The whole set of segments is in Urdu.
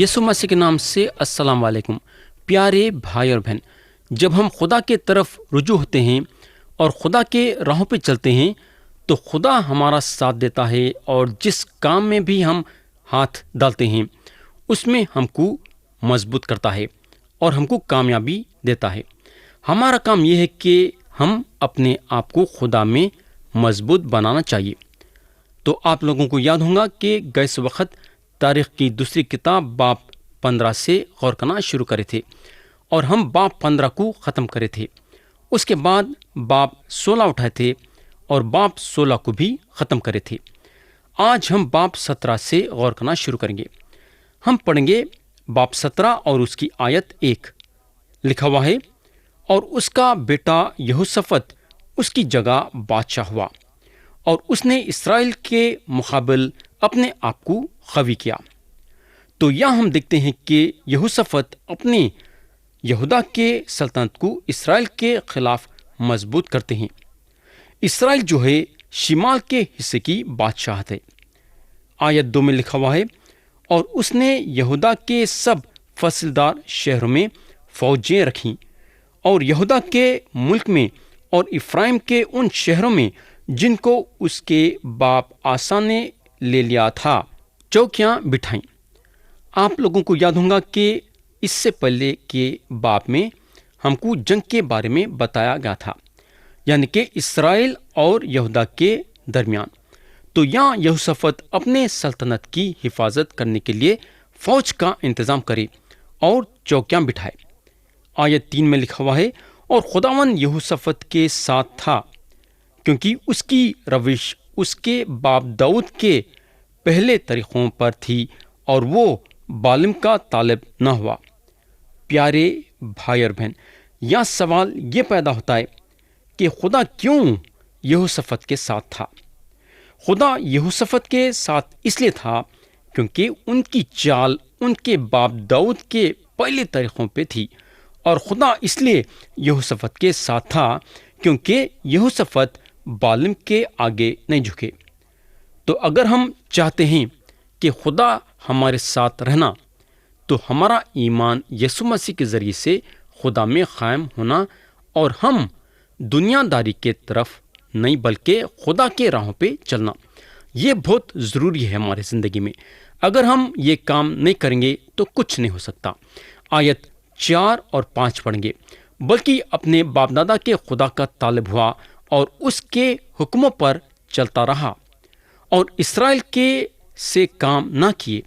یسوع مسیح کے نام سے السلام علیکم پیارے بھائی اور بہن، جب ہم خدا کے طرف رجوع ہوتے ہیں اور خدا کے راہوں پہ چلتے ہیں تو خدا ہمارا ساتھ دیتا ہے، اور جس کام میں بھی ہم ہاتھ ڈالتے ہیں اس میں ہم کو مضبوط کرتا ہے اور ہم کو کامیابی دیتا ہے۔ ہمارا کام یہ ہے کہ ہم اپنے آپ کو خدا میں مضبوط بنانا چاہیے۔ تو آپ لوگوں کو یاد ہوگا کہ گئے وقت تاریخ کی دوسری کتاب باب 15 سے غور کرنا شروع کرے تھے، اور ہم باب 15 کو ختم کرے تھے۔ اس کے بعد باب 16 اٹھائے تھے اور باب 16 کو بھی ختم کرے تھے۔ آج ہم باب 17 سے غور کرنا شروع کریں گے۔ ہم پڑھیں گے باب 17 اور اس کی آیت 1۔ لکھا ہوا ہے، اور اس کا بیٹا یہوشافط اس کی جگہ بادشاہ ہوا، اور اس نے اسرائیل کے مقابل اپنے آپ کو قوی کیا۔ تو یہاں ہم دیکھتے ہیں کہ یہوشافط اپنے یہودا کے سلطنت کو اسرائیل کے خلاف مضبوط کرتے ہیں۔ اسرائیل جو ہے شمال کے حصے کی بادشاہت ہے۔ آیت 2 میں لکھا ہوا ہے، اور اس نے یہودا کے سب فصلدار شہروں میں فوجیں رکھیں، اور یہودا کے ملک میں اور افرائیم کے ان شہروں میں جن کو اس کے باپ آسا نے لے لیا تھا چوکیاں بٹھائیں۔ آپ لوگوں کو یاد ہوگا کہ اس سے پہلے کے باب میں ہم کو جنگ کے بارے میں بتایا گیا تھا، یعنی کہ اسرائیل اور یہودا کے درمیان۔ تو یہاں یہوشافط اپنے سلطنت کی حفاظت کرنے کے لیے فوج کا انتظام کرے اور چوکیاں بٹھائے۔ آیت 3 میں لکھا ہوا ہے، اور خداوند یہوشافط کے ساتھ تھا، کیونکہ اس کی روش اس کے باپ داؤد کے پہلے طریقوں پر تھی، اور وہ بالم کا طالب نہ ہوا۔ پیارے بھائی اور بہن، یہاں سوال یہ پیدا ہوتا ہے کہ خدا کیوں یہوشافط کے ساتھ تھا؟ خدا یہوشافط کے ساتھ اس لیے تھا کیونکہ ان کی چال ان کے باپ داؤد کے پہلے طریقوں پہ تھی، اور خدا اس لیے یہوشافط کے ساتھ تھا کیونکہ یہوشافط بالم کے آگے نہیں جھکے۔ تو اگر ہم چاہتے ہیں کہ خدا ہمارے ساتھ رہنا، تو ہمارا ایمان یسوع مسیح کے ذریعے سے خدا میں قائم ہونا، اور ہم دنیا داری کے طرف نہیں بلکہ خدا کے راہوں پہ چلنا، یہ بہت ضروری ہے ہمارے زندگی میں۔ اگر ہم یہ کام نہیں کریں گے تو کچھ نہیں ہو سکتا۔ آیت 4 اور 5 پڑھیں گے، بلکہ اپنے باپ دادا کے خدا کا طالب ہوا اور اس کے حکموں پر چلتا رہا، اور اسرائیل کے سے کام نہ کیے۔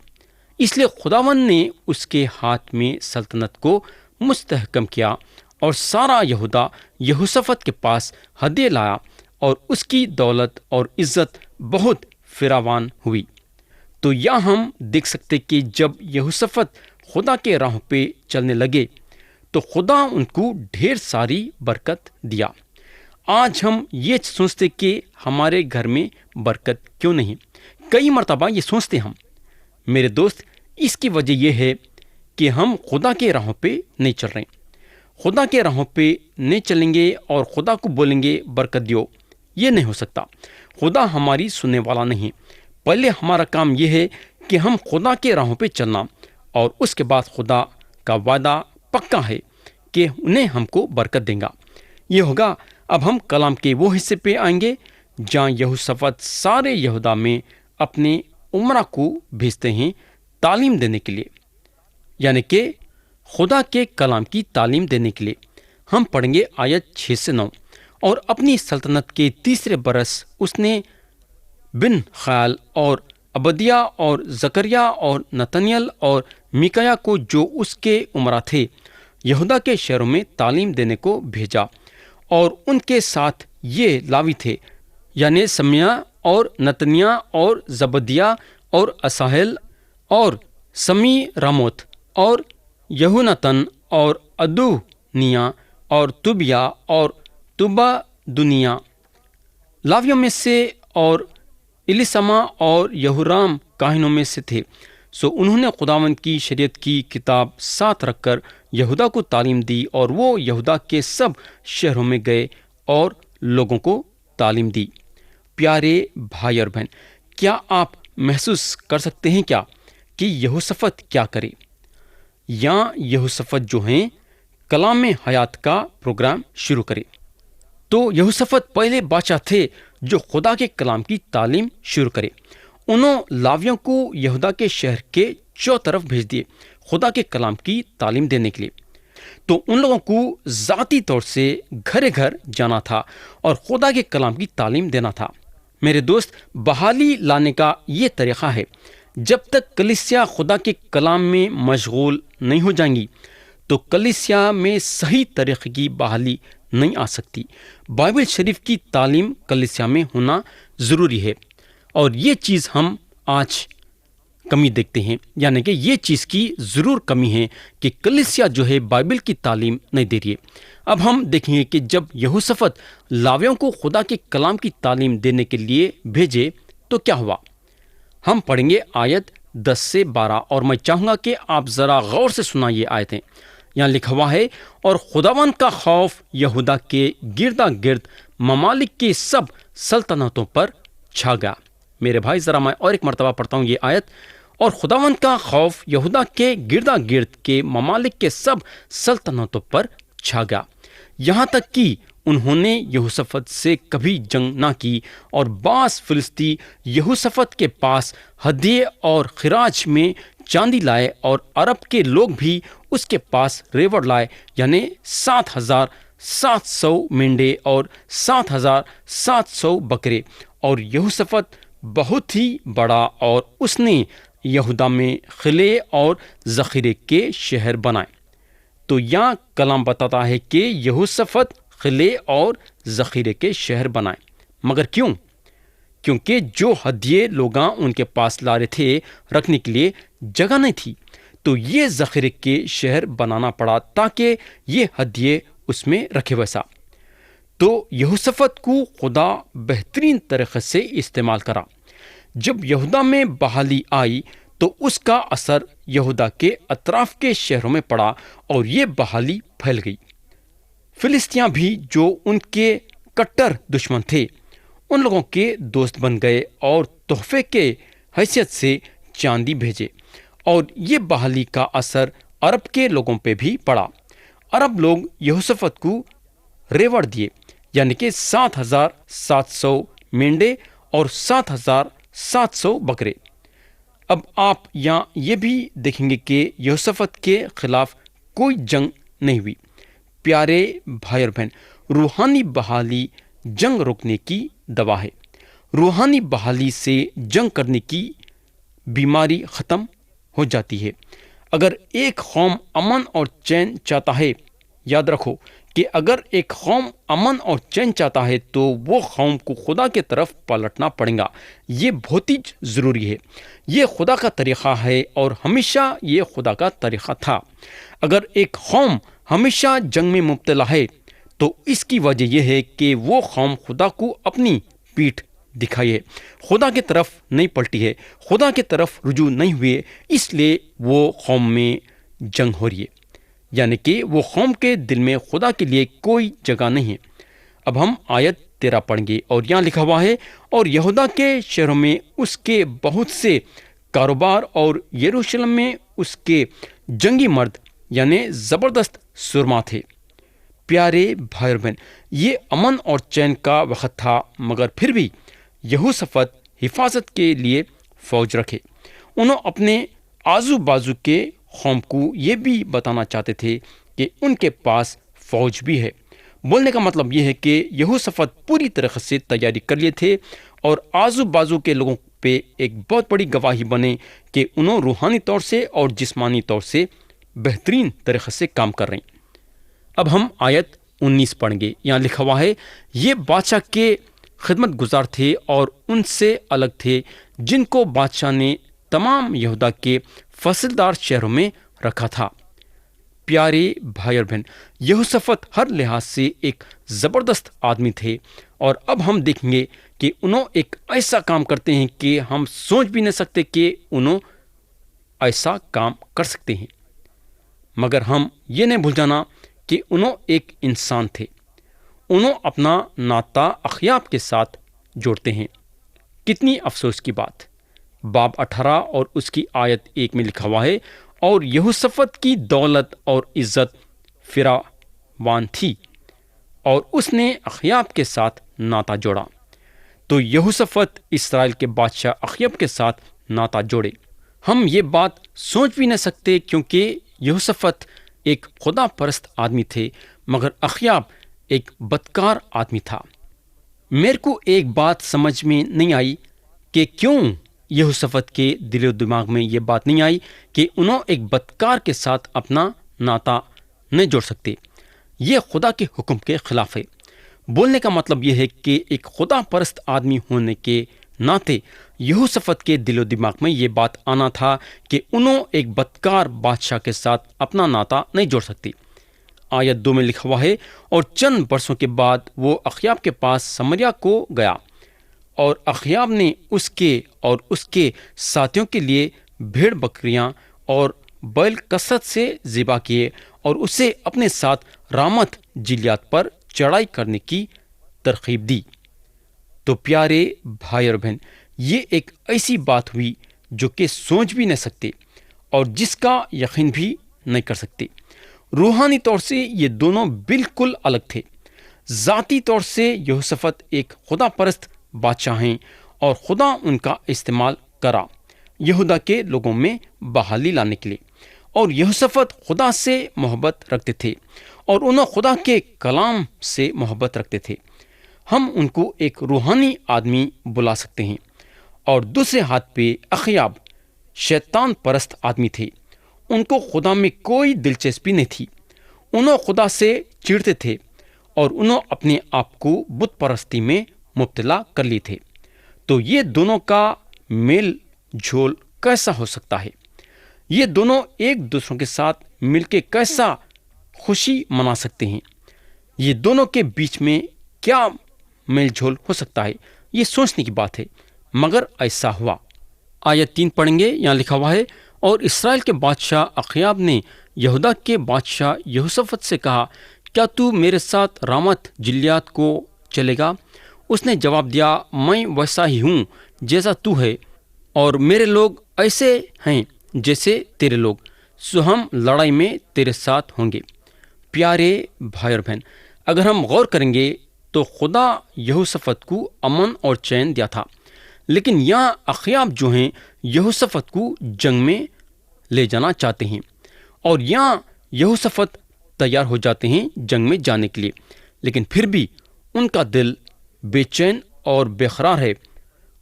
اس لیے خداوند نے اس کے ہاتھ میں سلطنت کو مستحکم کیا، اور سارا یہودا یہوشافط کے پاس ہدیے لایا، اور اس کی دولت اور عزت بہت فراوان ہوئی۔ تو یہاں ہم دیکھ سکتے کہ جب یہوشافط خدا کے راہوں پہ چلنے لگے تو خدا ان کو ڈھیر ساری برکت دیا۔ آج ہم یہ سوچتے کہ ہمارے گھر میں برکت کیوں نہیں؟ کئی مرتبہ یہ سوچتے ہم، میرے دوست، اس کی وجہ یہ ہے کہ ہم خدا کے راہوں پہ نہیں چل رہے۔ خدا کے راہوں پہ نہیں چلیں گے اور خدا کو بولیں گے برکت دیو، یہ نہیں ہو سکتا۔ خدا ہماری سننے والا نہیں۔ پہلے ہمارا کام یہ ہے کہ ہم خدا کے راہوں پہ چلنا، اور اس کے بعد خدا کا وعدہ پکا ہے کہ انہیں ہم کو برکت دیں گا۔ یہ ہوگا۔ اب ہم کلام کے وہ حصے پہ آئیں گے جہاں یہوشافط سارے یہودا میں اپنے عمرہ کو بھیجتے ہیں تعلیم دینے کے لیے، یعنی کہ خدا کے کلام کی تعلیم دینے کے لیے۔ ہم پڑھیں گے آیت 6 سے 9۔ اور اپنی سلطنت کے تیسرے برس اس نے بن خیال اور عبدیہ اور زکریا اور نتنیل اور میکایا کو، جو اس کے عمرہ تھے، یہودا کے شہروں میں تعلیم دینے کو بھیجا، اور ان کے ساتھ یہ لاوی تھے، یعنی سمیہ اور نتنیہ اور زبدیہ اور اساہیل اور سمی راموت اور یہونتن اور ادونیہ اور طوبیہ اور طوبا دنیا لاویوں میں سے، اور الیسما اور یہورام کاہنوں میں سے تھے۔ سو انہوں نے خداوند کی شریعت کی کتاب ساتھ رکھ کر یہودا کو تعلیم دی، اور وہ یہودا کے سب شہروں میں گئے اور لوگوں کو تعلیم دی۔ پیارے بھائی اور بہن، کیا آپ محسوس کر سکتے ہیں کیا کہ یہوشافط کیا کرے. یا یہوشافط جو ہیں کلام حیات کا پروگرام شروع کرے. تو یہوشافط پہلے بادشاہ تھے جو خدا کے کلام کی تعلیم شروع کرے. انہوں لاویوں کو یہودا کے شہر کے چوطرف بھیج دیے خدا کے کلام کی تعلیم دینے کے لیے. تو ان لوگوں کو ذاتی طور سے گھر گھر جانا تھا اور خدا کے کلام کی تعلیم دینا تھا. میرے دوست، بحالی لانے کا یہ طریقہ ہے. جب تک کلیسیا خدا کے کلام میں مشغول نہیں ہو جائیں گی تو کلیسیا میں صحیح طریقے کی بحالی نہیں آ سکتی. بائبل شریف کی تعلیم کلیسیا میں ہونا ضروری ہے، اور یہ چیز ہم آج کمی دیکھتے ہیں. یعنی کہ یہ چیز کی ضرور کمی ہے کہ کلیسیا جو ہے بائبل کی تعلیم نہیں دے رہی ہے. اب ہم دیکھیں گے کہ جب یہوشافط لاویوں کو خدا کے کلام کی تعلیم دینے کے لیے بھیجے تو کیا ہوا. ہم پڑھیں گے آیت 10 سے 12، اور میں چاہوں گا کہ آپ ذرا غور سے سنا یہ آیتیں. یہاں لکھا ہوا ہے، اور خداوند کا خوف یہودا کے گردا گرد ممالک کی سب سلطنتوں پر چھا گیا. میرے بھائی ذرا میں اور ایک مرتبہ پڑھتا ہوں یہ آیت. اور خداوند کا خوف یہودا کے گردا گرد کے ممالک کے سب سلطنتوں پر چھا گیا، یہاں تک کہ انہوں نے یہوشافط سے کبھی جنگ نہ کی. اور بعض فلسطی یہوشافط کے پاس ہدیے اور خراج میں چاندی لائے، اور عرب کے لوگ بھی اس کے پاس ریوڑ لائے، یعنی 7,700 مینڈے اور 7,700 بکرے. اور یہوشافط بہت ہی بڑا، اور اس نے یہودا میں قلعے اور ذخیرے کے شہر بنائے. تو یہاں کلام بتاتا ہے کہ یہوشافط قلعے اور ذخیرے کے شہر بنائے. مگر کیوں؟ کیونکہ جو ہدیے لوگاں ان کے پاس لا رہے تھے رکھنے کے لیے جگہ نہیں تھی، تو یہ ذخیرے کے شہر بنانا پڑا تاکہ یہ ہدیے اس میں رکھے. ویسا تو یہوشافط کو خدا بہترین طریقے سے استعمال کرا. جب یہودا میں بحالی آئی تو اس کا اثر یہودا کے اطراف کے شہروں میں پڑا اور یہ بحالی پھیل گئی. فلسطینیاں بھی جو ان کے کٹر دشمن تھے ان لوگوں کے دوست بن گئے اور تحفے کے حیثیت سے چاندی بھیجے. اور یہ بحالی کا اثر عرب کے لوگوں پہ بھی پڑا. عرب لوگ یہوشافط کو ریوڑ دیے، یعنی کہ 7,700 مینڈے اور 7,700 بکرے. اب آپ یہاں یہ بھی دیکھیں گے کہ یہوشافط کے خلاف کوئی جنگ نہیں ہوئی. پیارے بھائی اور بہن، روحانی بحالی جنگ روکنے کی دوا ہے. روحانی بحالی سے جنگ کرنے کی بیماری ختم ہو جاتی ہے. اگر ایک قوم امن اور چین چاہتا ہے، یاد رکھو کہ اگر ایک قوم امن اور چین چاہتا ہے تو وہ قوم کو خدا کے طرف پلٹنا پڑے گا. یہ بہت ہی ضروری ہے. یہ خدا کا طریقہ ہے اور ہمیشہ یہ خدا کا طریقہ تھا. اگر ایک قوم ہمیشہ جنگ میں مبتلا ہے تو اس کی وجہ یہ ہے کہ وہ قوم خدا کو اپنی پیٹھ دکھائی ہے، خدا کی طرف نہیں پلٹی ہے، خدا کی طرف رجوع نہیں ہوئے، اس لیے وہ قوم میں جنگ ہو رہی ہے. یعنی کہ وہ قوم کے دل میں خدا کے لیے کوئی جگہ نہیں ہے. اب ہم آیت 13 پڑھیں گے اور یہاں لکھا ہوا ہے، اور یہودا کے شہروں میں اس کے بہت سے کاروبار اور یروشلم میں اس کے جنگی مرد یعنی زبردست سرما تھے. پیارے بھائی اور بہن، یہ امن اور چین کا وقت تھا، مگر پھر بھی یہوشافط حفاظت کے لیے فوج رکھے. انہوں اپنے آزو بازو کے قوم کو یہ بھی بتانا چاہتے تھے کہ ان کے پاس فوج بھی ہے. بولنے کا مطلب یہ ہے کہ یہوشافط پوری طرح سے تیاری کر لیے تھے اور آزو بازو کے لوگوں پہ ایک بہت بڑی گواہی بنے کہ انہوں روحانی طور سے اور جسمانی طور سے بہترین طریقے سے کام کر رہے ہیں. اب ہم آیت 19 پڑھیں گے. یہاں لکھا ہوا ہے، یہ بادشاہ کے خدمت گزار تھے اور ان سے الگ تھے جن کو بادشاہ نے تمام یہودا کے فصلدار شہروں میں رکھا تھا. پیارے بھائی اور بہن، یہوشافط ہر لحاظ سے ایک زبردست آدمی تھے، اور اب ہم دیکھیں گے کہ انہوں ایک ایسا کام کرتے ہیں کہ ہم سوچ بھی نہیں سکتے کہ انہوں ایسا کام کر سکتے ہیں. مگر ہم یہ نہیں بھول جانا کہ انہوں ایک انسان تھے. انہوں اپنا ناطہ اخیاب کے ساتھ جوڑتے ہیں. کتنی افسوس کی بات باب 18 اور اس کی آیت 1 میں لکھا ہوا ہے، اور یہوشافط کی دولت اور عزت فراوان تھی اور اس نے اخیاب کے ساتھ ناطا جوڑا۔ تو یہوشافط اسرائیل کے بادشاہ اخیاب کے ساتھ ناطا جوڑے۔ ہم یہ بات سوچ بھی نہ سکتے، کیونکہ یہوشافط ایک خدا پرست آدمی تھے، مگر اخیاب ایک بدکار آدمی تھا۔ میرے کو ایک بات سمجھ میں نہیں آئی کہ کیوں یہوشافط کے دل و دماغ میں یہ بات نہیں آئی کہ انہوں ایک بدکار کے ساتھ اپنا ناطا نہیں جوڑ سکتے۔ یہ خدا کے حکم کے خلاف ہے۔ بولنے کا مطلب یہ ہے کہ ایک خدا پرست آدمی ہونے کے ناطے یہوشافط کے دل و دماغ میں یہ بات آنا تھا کہ انہوں ایک بدکار بادشاہ کے ساتھ اپنا ناطا نہیں جوڑ سکتے۔ آیت 2 میں لکھا ہوا ہے، اور چند برسوں کے بعد وہ اخیاب کے پاس سمریا کو گیا، اور اخیاب نے اس کے اور اس کے ساتھیوں کے لیے بھیڑ بکریاں اور بیل کثرت سے ذبح کیے، اور اسے اپنے ساتھ رامت جلیات پر چڑھائی کرنے کی ترغیب دی۔ تو پیارے بھائی اور بہن، یہ ایک ایسی بات ہوئی جو کہ سوچ بھی نہ سکتے اور جس کا یقین بھی نہیں کر سکتے۔ روحانی طور سے یہ دونوں بالکل الگ تھے۔ ذاتی طور سے یہوشافط ایک خدا پرست بادشاہ ہیں، اور خدا ان کا استعمال کرا یہودا کے لوگوں میں بحالی لانے کے لیے، اور یہوشافط خدا سے محبت رکھتے تھے اور انہوں خدا کے کلام سے محبت رکھتے تھے۔ ہم ان کو ایک روحانی آدمی بلا سکتے ہیں۔ اور دوسرے ہاتھ پہ اخیاب شیطان پرست آدمی تھے۔ ان کو خدا میں کوئی دلچسپی نہیں تھی۔ انہوں خدا سے چڑھتے تھے اور انہوں اپنے آپ کو بت پرستی میں مبتلا کر لیے تھے۔ تو یہ دونوں کا میل جھول کیسا ہو سکتا ہے؟ یہ دونوں ایک دوسروں کے ساتھ مل کے کیسا خوشی منا سکتے ہیں؟ یہ دونوں کے بیچ میں کیا میل جھول ہو سکتا ہے؟ یہ سوچنے کی بات ہے، مگر ایسا ہوا۔ آیت 3 پڑھیں گے، یہاں لکھا ہوا ہے، اور اسرائیل کے بادشاہ اخیاب نے یہودا کے بادشاہ یہوشافط سے کہا، کیا تو میرے ساتھ رامت جلیات کو چلے گا؟ اس نے جواب دیا، میں ویسا ہی ہوں جیسا تو ہے، اور میرے لوگ ایسے ہیں جیسے تیرے لوگ، سو ہم لڑائی میں تیرے ساتھ ہوں گے۔ پیارے بھائی اور بہن، اگر ہم غور کریں گے تو خدا یہوشافط کو امن اور چین دیا تھا، لیکن یہاں اخیاب جو ہیں یہوشافط کو جنگ میں لے جانا چاہتے ہیں، اور یہاں یہوشافط تیار ہو جاتے ہیں جنگ میں جانے کے لیے، لیکن پھر بھی ان کا دل بے چین اور بے قرار ہے،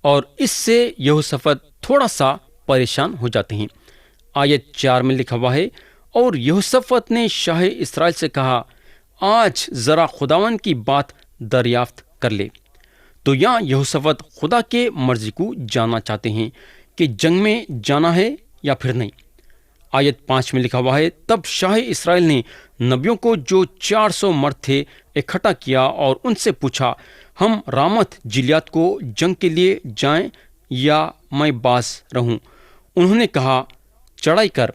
اور اس سے یہوشافط تھوڑا سا پریشان ہو جاتے ہیں۔ آیت 4 میں لکھا ہوا ہے، اور یہوشافط نے شاہ اسرائیل سے کہا، آج ذرا خداوند کی بات دریافت کر لے۔ تو یہاں یہوشافط خدا کے مرضی کو جاننا چاہتے ہیں کہ جنگ میں جانا ہے یا پھر نہیں۔ آیت 5 میں لکھا ہوا ہے، تب شاہ اسرائیل نے نبیوں کو جو 400 مرد تھے اکٹھا کیا اور ان سے پوچھا، ہم رامت جلیات کو جنگ کے لیے جائیں یا میں باز رہوں؟ انہوں نے کہا، چڑھائی کر،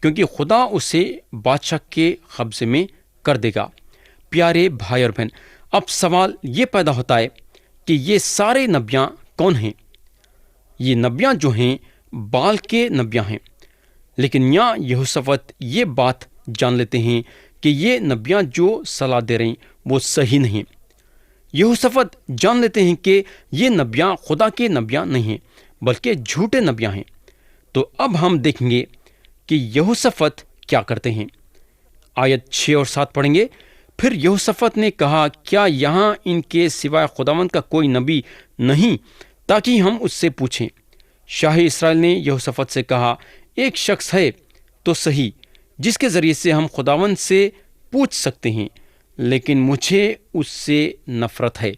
کیونکہ خدا اسے بادشاہ کے قبضے میں کر دے گا۔ پیارے بھائی اور بہن، اب سوال یہ پیدا ہوتا ہے کہ یہ سارے نبیاں کون ہیں؟ یہ نبیاں جو ہیں بال کے نبیاں ہیں، لیکن یہاں یہوشافط یہ بات جان لیتے ہیں کہ یہ نبیاں جو صلاح دے رہے ہیں وہ صحیح نہیں۔ یہوشافط جان لیتے ہیں کہ یہ نبیاں خدا کے نبیاں نہیں ہیں بلکہ جھوٹے نبیاں ہیں۔ تو اب ہم دیکھیں گے کہ یہوشافط کیا کرتے ہیں۔ آیت 6 اور 7 پڑھیں گے، پھر یہوشافط نے کہا، کیا یہاں ان کے سوائے خداوند کا کوئی نبی نہیں تاکہ ہم اس سے پوچھیں؟ شاہ اسرائیل نے یہوشافط سے کہا، ایک شخص ہے تو صحیح جس کے ذریعے سے ہم خداوند سے پوچھ سکتے ہیں، لیکن مجھے اس سے نفرت ہے،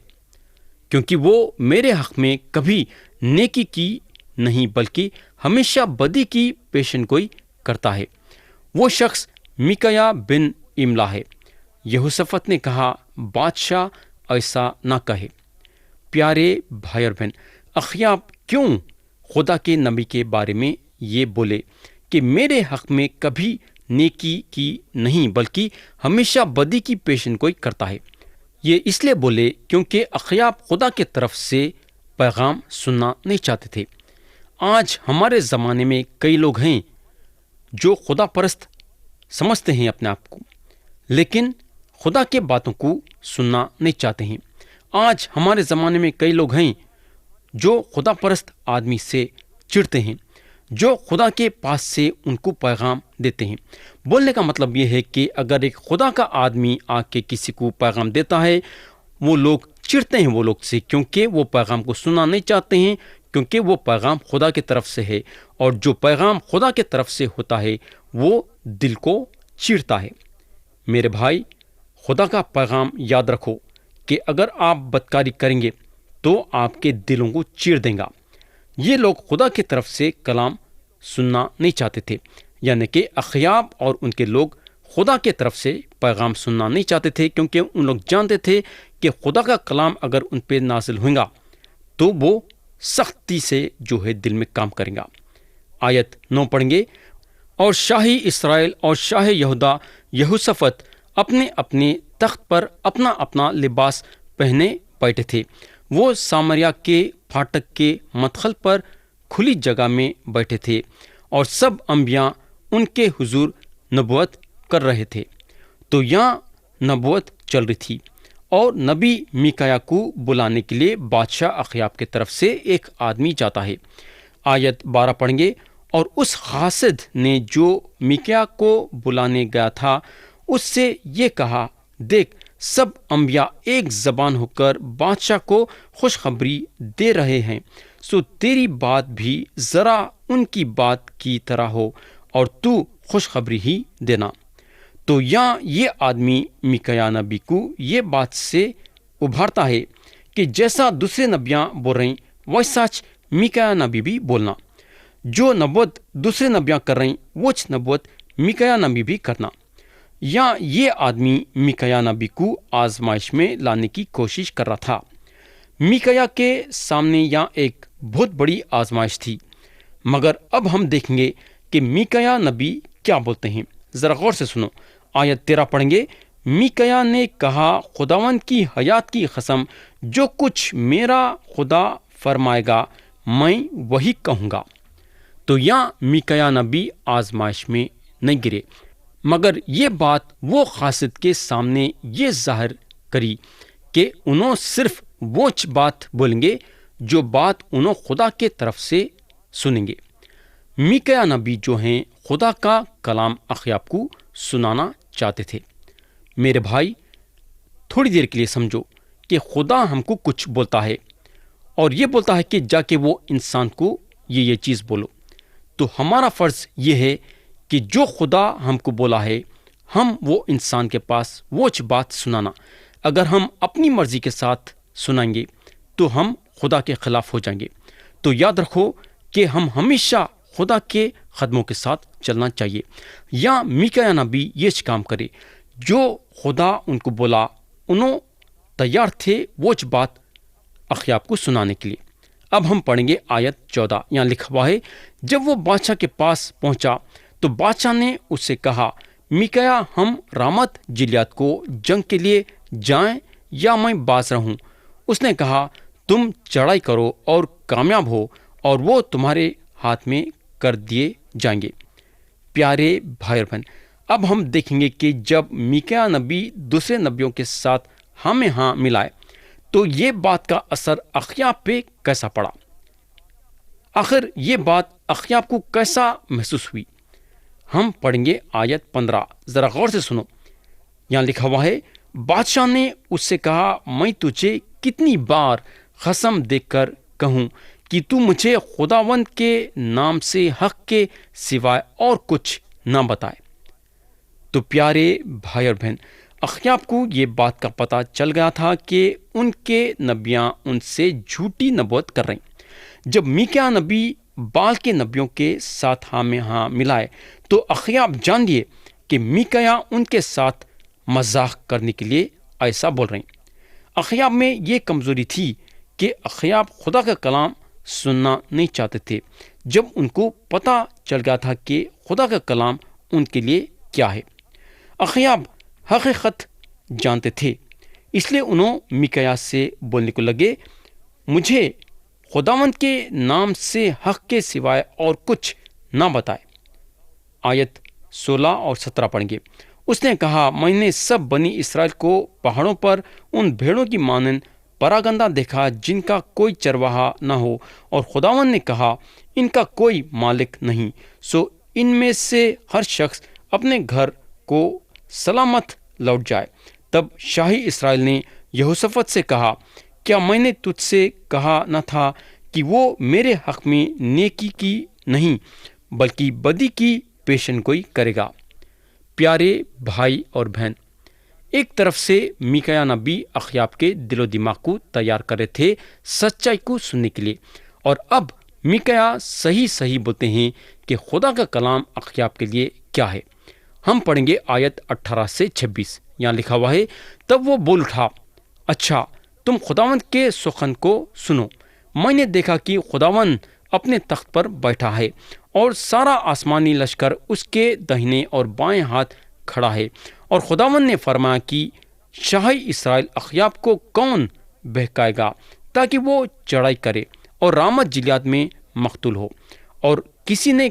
کیونکہ وہ میرے حق میں کبھی نیکی کی نہیں بلکہ ہمیشہ بدی کی پیشن گوئی کرتا ہے۔ وہ شخص میکایا بن املا ہے۔ یہوشافط نے کہا، بادشاہ ایسا نہ کہے۔ پیارے بھائی اور بہن، اخیاب کیوں خدا کے نبی کے بارے میں یہ بولے کہ میرے حق میں کبھی نیکی کی نہیں بلکہ ہمیشہ بدی کی پیشن گوئی کرتا ہے؟ یہ اس لیے بولے کیونکہ اخیاب خدا کے طرف سے پیغام سننا نہیں چاہتے تھے۔ آج ہمارے زمانے میں کئی لوگ ہیں جو خدا پرست سمجھتے ہیں اپنے آپ کو، لیکن خدا کے باتوں کو سننا نہیں چاہتے ہیں۔ آج ہمارے زمانے میں کئی لوگ ہیں جو خدا پرست آدمی سے چڑھتے ہیں، جو خدا کے پاس سے ان کو پیغام دیتے ہیں۔ بولنے کا مطلب یہ ہے کہ اگر ایک خدا کا آدمی آ کے کسی کو پیغام دیتا ہے، وہ لوگ چڑھتے ہیں وہ لوگ سے، کیونکہ وہ پیغام کو سننا نہیں چاہتے ہیں، کیونکہ وہ پیغام خدا کی طرف سے ہے، اور جو پیغام خدا کی طرف سے ہوتا ہے وہ دل کو چیرتا ہے۔ میرے بھائی، خدا کا پیغام یاد رکھو کہ اگر آپ بدکاری کریں گے تو آپ کے دلوں کو چیر دیں گا۔ یہ لوگ خدا کی طرف سے کلام سننا نہیں چاہتے تھے، یعنی کہ اخیاب اور ان کے لوگ خدا کی طرف سے پیغام سننا نہیں چاہتے تھے، کیونکہ ان لوگ جانتے تھے کہ خدا کا کلام اگر ان پہ نازل ہوگا تو وہ سختی سے جو ہے دل میں کام کریں گا۔ آیت 9 پڑھیں گے، اور شاہی اسرائیل اور شاہ یہودا یہوشافت اپنے اپنے تخت پر اپنا اپنا لباس پہنے بیٹھے تھے۔ وہ سامریا کے پھاٹک کے مدخل پر کھلی جگہ میں بیٹھے تھے، اور سب انبیاء ان کے حضور نبوت کر رہے تھے۔ تو یہاں نبوت چل رہی تھی، اور نبی میکایا کو بلانے کے لیے بادشاہ اخیاب کی طرف سے ایک آدمی جاتا ہے۔ آیت 12 پڑھیں گے، اور اس حاسد نے جو میکایا کو بلانے گیا تھا اس سے یہ کہا، دیکھ، سب انبیاء ایک زبان ہو کر بادشاہ کو خوشخبری دے رہے ہیں، سو تیری بات بھی ذرا ان کی بات کی طرح ہو، اور تو خوشخبری ہی دینا۔ تو یہاں یہ آدمی میکایا نبی کو یہ بات سے ابھارتا ہے کہ جیسا دوسرے نبیاں بول رہے ہیں ویسا میکایا نبی بھی بولنا، جو نبوت دوسرے نبیاں کر رہے ہیں وہ نبوت میکایا نبی بھی کرنا۔ یا یہ آدمی میکایا نبی کو آزمائش میں لانے کی کوشش کر رہا تھا۔ میکایا کے سامنے یہاں ایک بہت بڑی آزمائش تھی، مگر اب ہم دیکھیں گے کہ میکایا نبی کیا بولتے ہیں۔ ذرا غور سے سنو، آیت 13 پڑھیں گے، میکایا نے کہا، خداوند کی حیات کی قسم، جو کچھ میرا خدا فرمائے گا میں وہی کہوں گا۔ تو یہاں میکایا نبی آزمائش میں نہیں گرے، مگر یہ بات وہ حاسد کے سامنے یہ ظاہر کری کہ انہوں صرف وہ بات بولیں گے جو بات انہوں خدا کے طرف سے سنیں گے۔ میکایا نبی جو ہیں خدا کا کلام اخیاب کو سنانا چاہتے تھے۔ میرے بھائی، تھوڑی دیر کے لیے سمجھو کہ خدا ہم کو کچھ بولتا ہے، اور یہ بولتا ہے کہ جا کے وہ انسان کو یہ چیز بولو، تو ہمارا فرض یہ ہے کہ جو خدا ہم کو بولا ہے ہم وہ انسان کے پاس وہ بات سنانا۔ اگر ہم اپنی مرضی کے ساتھ سنائیں گے تو ہم خدا کے خلاف ہو جائیں گے۔ تو یاد رکھو کہ ہم ہمیشہ خدا کے قدموں کے ساتھ چلنا چاہیے۔ یا میکایا نبی یہ کام کرے، جو خدا ان کو بولا انہوں تیار تھے وہ بات اخیاب کو سنانے کے لیے۔ اب ہم پڑھیں گے آیت 14، یہاں لکھا ہوا ہے، جب وہ بادشاہ کے پاس پہنچا تو بادشاہ نے اس سے کہا، میکایا، ہم رامت جلیاد کو جنگ کے لیے جائیں یا میں باز رہوں؟ اس نے کہا، تم چڑھائی کرو اور کامیاب ہو، اور وہ تمہارے ہاتھ میں کر دیے جائیں گے۔ پیارے بھائی اور بہن، اب ہم دیکھیں گے کہ جب میکایا نبی دوسرے نبیوں کے ساتھ ہاں ملائے تو یہ بات کا اثر اخیاب پہ کیسا پڑا؟ آخر یہ بات اخیاب کو کیسا محسوس ہوئی؟ ہم پڑھیں گے آیت 15، ذرا غور سے سنو، یہاں لکھا ہوا ہے، بادشاہ نے اس سے کہا، میں تجھے کتنی بار قسم دے کر کہوں کہ تو مجھے خداوند کے نام سے حق کے سوائے اور کچھ نہ بتائے۔ تو پیارے بھائی اور بہن، اخیاب کو یہ بات کا پتہ چل گیا تھا کہ ان کے نبیاں ان سے جھوٹی نبوت کر رہے ہیں۔ جب میکایا نبی بال کے نبیوں کے ساتھ ہاں ملائے تو اخیاب جان لیے کہ میکایا ان کے ساتھ مذاق کرنے کے لیے ایسا بول رہے ہیں۔ اخیاب میں یہ کمزوری تھی کہ اخیاب خدا کا کلام سننا نہیں چاہتے تھے، جب ان کو پتہ چل گیا تھا کہ خدا کا کلام ان کے لیے کیا ہے۔ اخیاب حقیقت جانتے تھے، اس لیے انہوں میکایا سے بولنے کو لگے، مجھے خداوند کے نام سے حق کے سوائے اور کچھ نہ بتائے۔ آیت 16 اور 17 پڑھیں گے۔ اس نے کہا، میں نے سب بنی اسرائیل کو پہاڑوں پر ان بھیڑوں کی مانند پراگندہ دیکھا جن کا کوئی چرواہا نہ ہو، اور خداوند نے کہا، ان کا کوئی مالک نہیں، سو ان میں سے ہر شخص اپنے گھر کو سلامت لوٹ جائے۔ تب شاہی اسرائیل نے یہوشافط سے کہا، کیا میں نے تجھ سے کہا نہ تھا کہ وہ میرے حق میں نیکی کی نہیں بلکہ بدی کی پیشن گوئی کرے گا؟ پیارے بھائی اور بہن، ایک طرف سے میکایا نبی اخیاب کے دل و دماغ کو تیار کر رہے تھے سچائی کو سننے کے لیے، اور اب میکایا صحیح بولتے ہیں کہ خدا کا کلام اخیاب کے لیے کیا ہے۔ ہم پڑھیں گے آیت 18 سے 26۔ یہاں لکھا ہوا ہے، تب وہ بول اٹھا، اچھا تم خداوند کے سخن کو سنو۔ میں نے دیکھا کہ خداوند اپنے تخت پر بیٹھا ہے اور سارا آسمانی لشکر اس کے داہنے اور بائیں ہاتھ کھڑا ہے، اور خداوند نے فرمایا کہ شاہی اسرائیل اخیاب کو کون بہکائے گا تاکہ وہ چڑھائی کرے اور رامت گلیاد میں مقتول ہو؟ اور کسی نے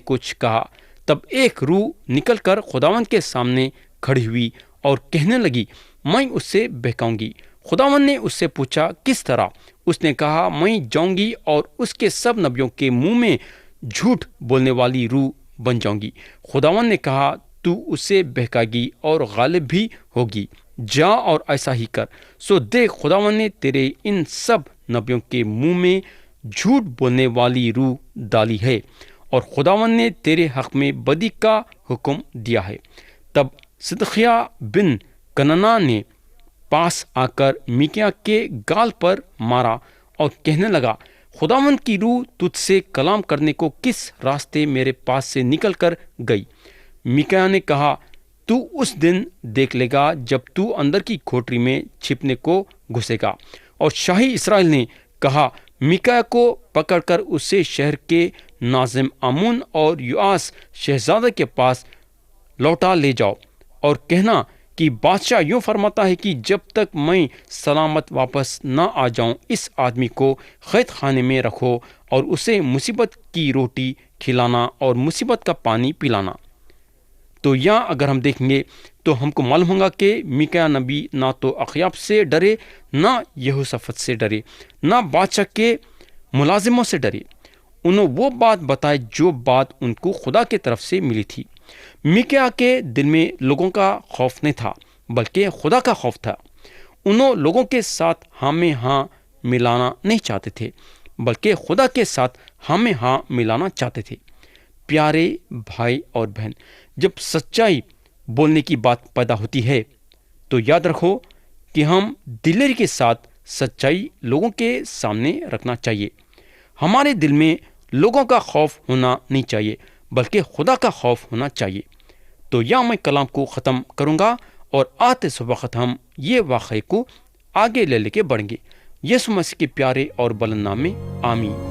کچھ کہا۔ تب ایک روح نکل کر خداوند کے سامنے کھڑی ہوئی اور کہنے لگی، میں اس سے بہکاؤں گی۔ خداوند نے اس سے پوچھا، کس طرح؟ اس نے کہا، میں جاؤں گی اور اس کے سب نبیوں کے منہ میں جھوٹ بولنے والی روح بن جاؤں گی۔ خداوند نے کہا، تو اسے بہکائے گی اور غالب بھی ہوگی، جا اور ایسا ہی کر۔ سو دیکھ، خداوند نے تیرے ان سب نبیوں کے منہ میں جھوٹ بولنے والی روح ڈالی ہے، اور خداوند نے تیرے حق میں بدی کا حکم دیا ہے۔ تب صدقیہ بن کنعنا نے پاس آ کر میکایا کے گال پر مارا اور کہنے لگا، خداوند کی روح تجھ سے کلام کرنے کو کس راستے میرے پاس سے نکل کر گئی؟ میکایا نے کہا، تو اس دن دیکھ لے گا جب تو اندر کی کھوٹری میں چھپنے کو گھسے گا۔ اور شاہی اسرائیل نے کہا، میکایا کو پکڑ کر اسے شہر کے ناظم آمون اور یواس شہزادہ کے پاس لوٹا لے جاؤ، اور کہنا کہ بادشاہ یوں فرماتا ہے کہ جب تک میں سلامت واپس نہ آ جاؤں اس آدمی کو قید خانے میں رکھو اور اسے مصیبت کی روٹی کھلانا اور مصیبت کا پانی پلانا۔ تو یہاں اگر ہم دیکھیں گے تو ہم کو معلوم ہوگا کہ میکایا نبی نہ تو اخیاب سے ڈرے، نہ یہوشافط سے ڈرے، نہ بادشاہ کے ملازموں سے ڈرے۔ انہوں وہ بات بتائے جو بات ان کو خدا کی طرف سے ملی تھی۔ میکایا کے دل میں لوگوں کا خوف نہیں تھا بلکہ خدا کا خوف تھا۔ انہوں لوگوں کے ساتھ ہاں میں ہاں ملانا نہیں چاہتے تھے بلکہ خدا کے ساتھ ہاں میں ہاں ملانا چاہتے تھے۔ پیارے بھائی اور بہن، جب سچائی بولنے کی بات پیدا ہوتی ہے تو یاد رکھو کہ ہم دلیری کے ساتھ سچائی لوگوں کے سامنے رکھنا چاہیے۔ ہمارے دل میں لوگوں کا خوف ہونا نہیں چاہیے بلکہ خدا کا خوف ہونا چاہیے۔ تو یہاں میں کلام کو ختم کروں گا اور آتے اس وقت ہم یہ واقعے کو آگے لے کے بڑھیں گے۔ یسوع مسیح کے پیارے اور بلند نام میں آمین۔